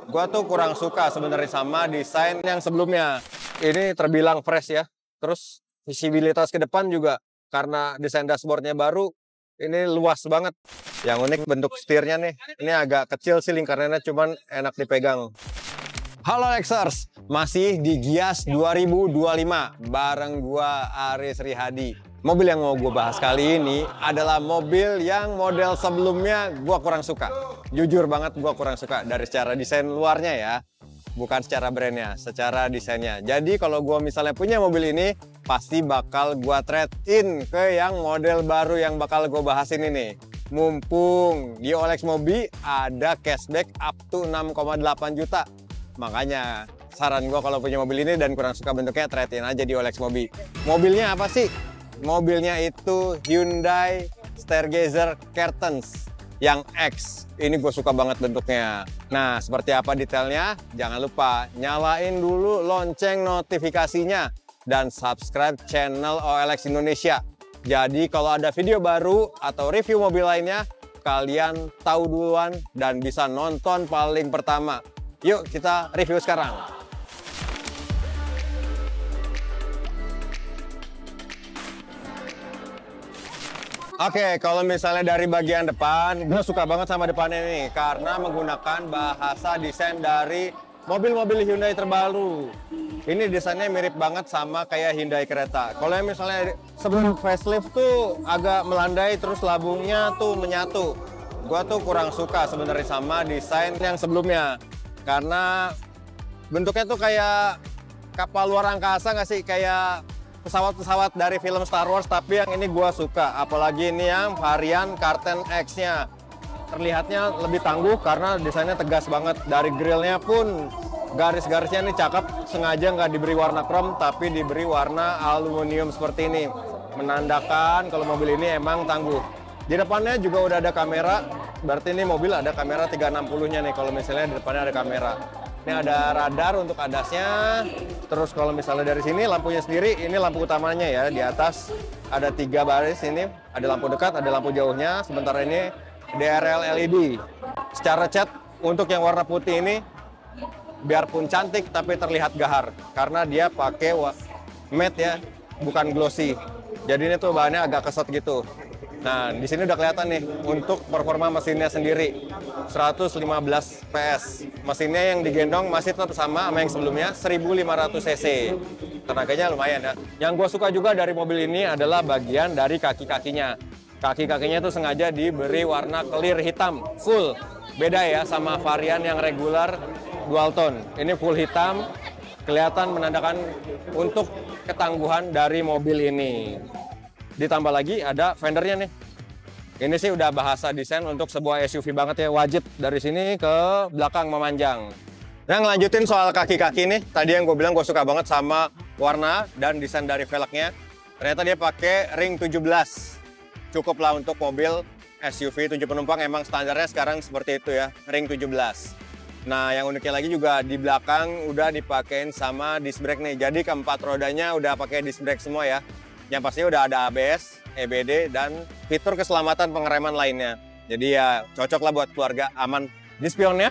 Gua tuh kurang suka sebenarnya sama desain yang sebelumnya. Ini terbilang fresh ya. Terus visibilitas ke depan juga karena desain dashboardnya baru, ini luas banget. Yang unik bentuk setirnya nih. Ini agak kecil sih lingkarannya, cuman enak dipegang. Halo Lexers, masih di Gias 2025 bareng gua Aris Rihadi. Mobil yang mau gue bahas kali ini adalah mobil yang model sebelumnya gue kurang suka. Jujur banget gue kurang suka dari secara desain luarnya ya. Bukan secara brandnya, secara desainnya. Jadi kalau gue misalnya punya mobil ini, pasti bakal gue trade-in ke yang model baru yang bakal gue bahas ini nih. Mumpung di OLX Mobi ada cashback up to 6,8 juta. Makanya saran gue kalau punya mobil ini dan kurang suka bentuknya, trade-in aja di OLX Mobi. Mobilnya apa sih? Mobilnya itu Hyundai Stargazer Curtains yang X. Ini gue suka banget bentuknya. Nah, seperti apa detailnya? Jangan lupa nyalain dulu lonceng notifikasinya dan subscribe channel OLX Indonesia. Jadi kalau ada video baru atau review mobil lainnya, kalian tahu duluan dan bisa nonton paling pertama. Yuk kita review sekarang. Oke, kalau misalnya dari bagian depan, gue suka banget sama depannya nih karena menggunakan bahasa desain dari mobil-mobil Hyundai terbaru. Ini desainnya mirip banget sama kayak Hyundai Creta. Kalau misalnya sebelum facelift tuh agak melandai, terus labungnya tuh menyatu. Gue tuh kurang suka sebenarnya sama desain yang sebelumnya karena bentuknya tuh kayak kapal luar angkasa nggak sih, kayak pesawat-pesawat dari film Star Wars, tapi yang ini gua suka. Apalagi ini yang varian Curtain X-nya. Terlihatnya lebih tangguh karena desainnya tegas banget. Dari grillnya pun garis-garisnya ini cakep. Sengaja nggak diberi warna chrome, tapi diberi warna aluminium seperti ini. Menandakan kalau mobil ini emang tangguh. Di depannya juga udah ada kamera. Berarti ini mobil ada kamera 360-nya nih kalau misalnya di depannya ada kamera. Ini ada radar untuk ADAS-nya. Terus kalau misalnya dari sini lampunya sendiri, ini lampu utamanya ya. Di atas ada 3 baris ini. Ada lampu dekat, ada lampu jauhnya. Sementara ini DRL LED. Secara cat untuk yang warna putih ini, biarpun cantik tapi terlihat gahar. Karena dia pakai matte ya, bukan glossy. Jadi ini tuh bahannya agak keset gitu. Nah, di sini udah kelihatan nih untuk performa mesinnya sendiri 115 PS. Mesinnya yang digendong masih tetap sama yang sebelumnya 1500 cc. Tenaganya lumayan ya. Yang gue suka juga dari mobil ini adalah bagian dari kaki-kakinya. Kaki-kakinya tuh sengaja diberi warna clear hitam full. Beda ya sama varian yang regular dual tone. Ini full hitam, kelihatan menandakan untuk ketangguhan dari mobil ini. Ditambah lagi ada fendernya nih. Ini sih udah bahasa desain untuk sebuah SUV banget ya, wajib dari sini ke belakang memanjang. Nah, ngelanjutin soal kaki-kaki nih. Tadi yang gue bilang gue suka banget sama warna dan desain dari velgnya. Ternyata dia pakai ring 17. Cukup lah untuk mobil SUV 7 penumpang, emang standarnya sekarang seperti itu ya, ring 17. Nah, yang uniknya lagi juga di belakang udah dipakein sama disc brake nih. Jadi keempat rodanya udah pakai disc brake semua ya. Yang pastinya udah ada ABS, EBD, dan fitur keselamatan pengereman lainnya. Jadi ya cocok lah buat keluarga, aman. Di spionnya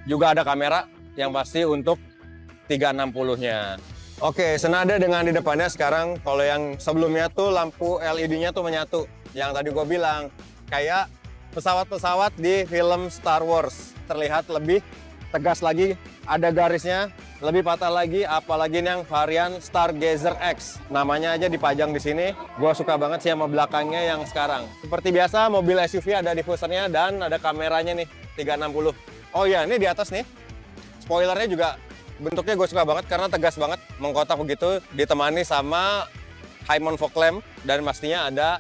juga ada kamera yang pasti untuk 360-nya. Oke, senada dengan di depannya sekarang, kalau yang sebelumnya tuh lampu LED-nya tuh menyatu. Yang tadi gue bilang, kayak pesawat-pesawat di film Star Wars. Terlihat lebih tegas lagi, ada garisnya, lebih patah lagi, apalagi yang varian Stargazer X. Namanya aja dipajang di sini. Gua suka banget sih sama belakangnya yang sekarang. Seperti biasa, mobil SUV ada diffusernya dan ada kameranya nih, 360. Oh iya, ini di atas nih. Spoilernya juga bentuknya gue suka banget karena tegas banget, mengkotak begitu, ditemani sama high mount fog lamp dan pastinya ada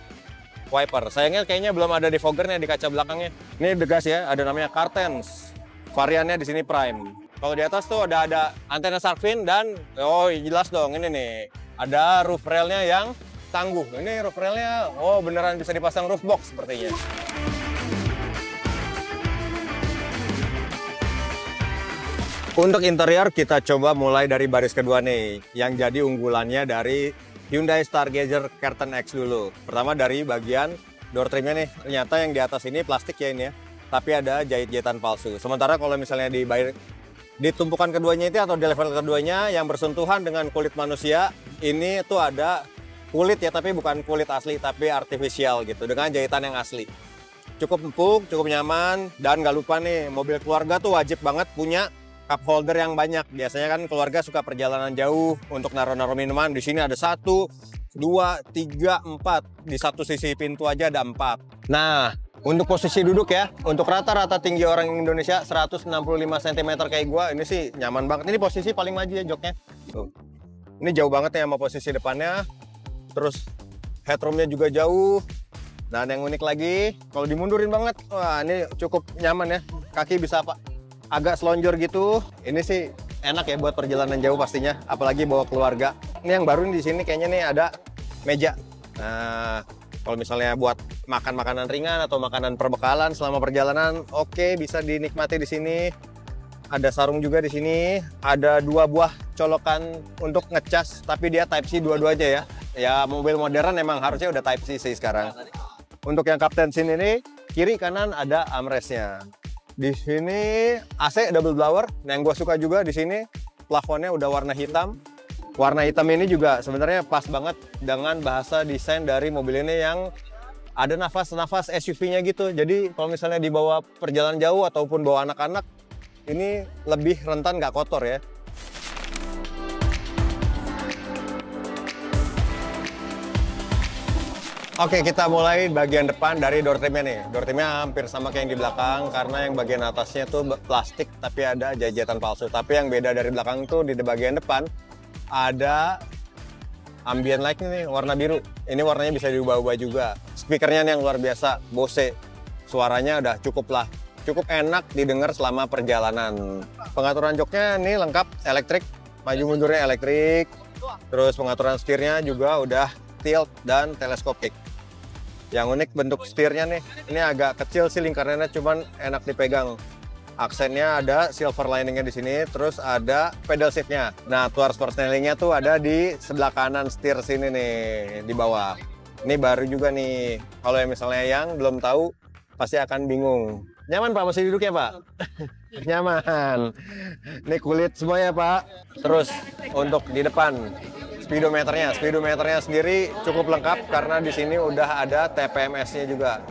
wiper. Sayangnya kayaknya belum ada defoggernya di kaca belakangnya. Ini tegas ya, ada namanya Curtains. Variannya di sini Prime. Kalau di atas tuh ada antena shark fin dan oh jelas dong ini nih ada roof railnya yang tangguh. Ini roof railnya oh beneran bisa dipasang roof box sepertinya. Untuk interior kita coba mulai dari baris kedua nih yang jadi unggulannya dari Hyundai Stargazer Curtain X dulu. Pertama dari bagian door trimnya nih, ternyata yang di atas ini plastik ya ini ya. Tapi ada jahit-jahitan palsu. Sementara kalau misalnya di Di tumpukan keduanya itu atau di level keduanya yang bersentuhan dengan kulit manusia, ini tuh ada kulit ya, tapi bukan kulit asli, tapi artifisial gitu, dengan jahitan yang asli. Cukup empuk, cukup nyaman, dan gak lupa nih, mobil keluarga tuh wajib banget punya cup holder yang banyak. Biasanya kan keluarga suka perjalanan jauh untuk naruh-naruh minuman. Di sini ada 1, 2, 3, 4. Di satu sisi pintu aja ada 4. Nah, untuk posisi duduk ya, untuk rata-rata tinggi orang Indonesia 165 cm kayak gua, ini sih nyaman banget. Ini posisi paling maju ya joknya. Tuh. Ini jauh banget ya sama posisi depannya. Terus headroomnya juga jauh. Dan yang unik lagi, kalau dimundurin banget, wah ini cukup nyaman ya. Kaki bisa agak selonjor gitu. Ini sih enak ya buat perjalanan jauh pastinya, apalagi bawa keluarga. Ini yang baru di sini kayaknya nih ada meja. Nah, kalau misalnya buat makan makanan ringan atau makanan perbekalan selama perjalanan, oke, bisa dinikmati di sini. Ada sarung juga di sini. Ada 2 buah colokan untuk ngecas, tapi dia Type C dua-duanya ya. Ya mobil modern emang harusnya udah Type C sih sekarang. Untuk yang kapten sini nih, kiri kanan ada armrestnya. Di sini AC double blower. Nah, yang gue suka juga di sini plafonnya udah warna hitam. Warna hitam ini juga sebenarnya pas banget dengan bahasa desain dari mobil ini yang ada nafas-nafas SUV-nya gitu. Jadi kalau misalnya dibawa perjalanan jauh ataupun bawa anak-anak, ini lebih rentan nggak kotor ya. Oke, kita mulai bagian depan dari door trimnya nih. Door trimnya hampir sama kayak yang di belakang, karena yang bagian atasnya tuh plastik tapi ada jahitan palsu. Tapi yang beda dari belakang tuh di bagian depan ada ambient light nih, warna biru. Ini warnanya bisa diubah-ubah juga. Speakernya nih yang luar biasa, Bose. Suaranya udah cukup enak didengar selama perjalanan. Pengaturan joknya nih lengkap elektrik, maju mundurnya elektrik. Terus pengaturan setirnya juga udah tilt dan teleskopik. Yang unik bentuk setirnya nih, ini agak kecil sih lingkarannya, cuman enak dipegang. Aksennya ada silver liningnya di sini, terus ada pedal shiftnya. Nah, tuar persnelingnya tuh ada di sebelah kanan setir sini nih, di bawah. Ini baru juga nih. Kalau yang misalnya yang belum tahu, pasti akan bingung. Nyaman Pak, masih duduk ya Pak? Nyaman. Ini kulit semua ya Pak. Terus untuk di depan, speedometernya sendiri cukup lengkap karena di sini udah ada TPMS-nya juga,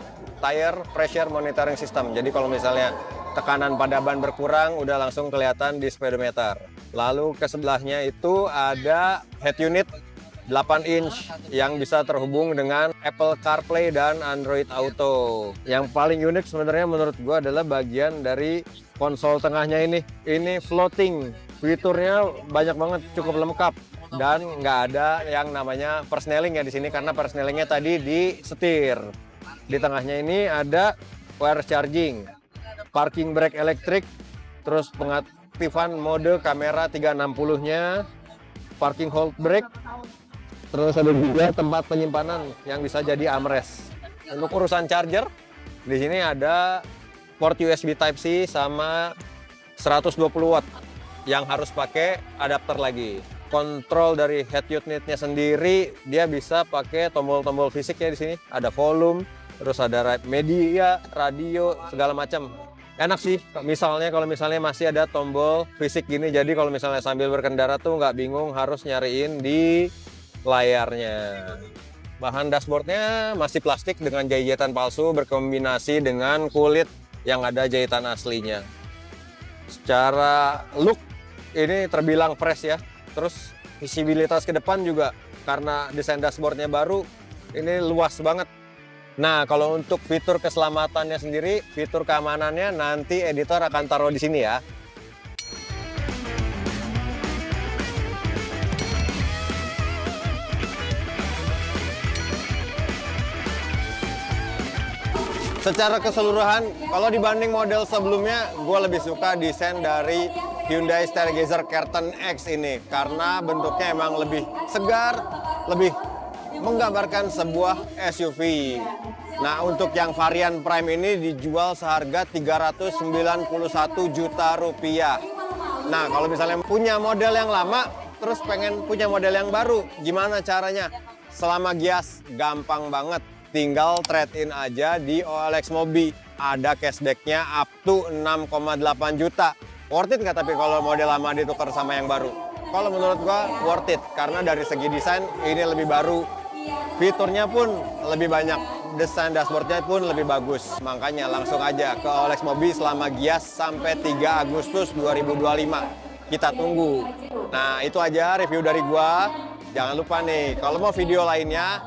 Tire Pressure Monitoring System. Jadi kalau misalnya tekanan pada ban berkurang, udah langsung kelihatan di speedometer. Lalu ke sebelahnya itu ada head unit 8 inch yang bisa terhubung dengan Apple CarPlay dan Android Auto. Yang paling unik sebenarnya menurut gua adalah bagian dari konsol tengahnya ini. Ini floating, fiturnya banyak banget, cukup lengkap. Dan nggak ada yang namanya persneling ya di sini, karena persnelingnya tadi di setir. Di tengahnya ini ada wireless charging, parking brake elektrik, terus pengaktifan mode kamera 360-nya, parking hold brake, terus ada juga tempat penyimpanan yang bisa jadi armrest. Untuk urusan charger, di sini ada port USB Type C sama 120 watt yang harus pakai adapter lagi. Kontrol dari head unitnya sendiri, dia bisa pakai tombol-tombol fisik ya di sini. Ada volume, terus ada media, radio, segala macam. Enak sih, misalnya kalau misalnya masih ada tombol fisik gini, jadi kalau misalnya sambil berkendara tuh nggak bingung harus nyariin di layarnya. Bahan dashboardnya masih plastik dengan jahitan palsu berkombinasi dengan kulit yang ada jahitan aslinya. Secara look ini terbilang fresh ya. Terus visibilitas ke depan juga karena desain dashboardnya baru, ini luas banget. Nah, kalau untuk fitur keselamatannya sendiri, fitur keamanannya nanti editor akan taruh di sini ya. Secara keseluruhan, kalau dibanding model sebelumnya, gue lebih suka desain dari Hyundai Stargazer Curtain X ini. Karena bentuknya emang lebih segar, lebih menggambarkan sebuah SUV. Nah, untuk yang varian Prime ini dijual seharga 391 juta rupiah. Nah, kalau misalnya punya model yang lama, terus pengen punya model yang baru, gimana caranya? Selama Gias, gampang banget. Tinggal trade-in aja di OLX Mobi. Ada cashback-nya up to 6,8 juta. Worth it nggak tapi kalau model lama ditukar sama yang baru? Kalau menurut gua worth it, karena dari segi desain ini lebih baru, fiturnya pun lebih banyak, desain dashboardnya pun lebih bagus. Makanya langsung aja ke OLX Mobi selama Gias sampai 3 Agustus 2025. Kita tunggu. Nah itu aja review dari gua. Jangan lupa nih, kalau mau video lainnya,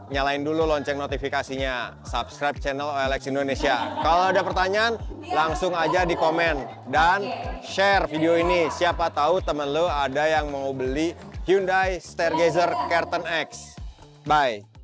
nyalain dulu lonceng notifikasinya, subscribe channel OLX Indonesia. Kalau ada pertanyaan, langsung aja di komen dan share video ini. Siapa tahu temen lo ada yang mau beli Hyundai Stargazer Curtain X. Bye.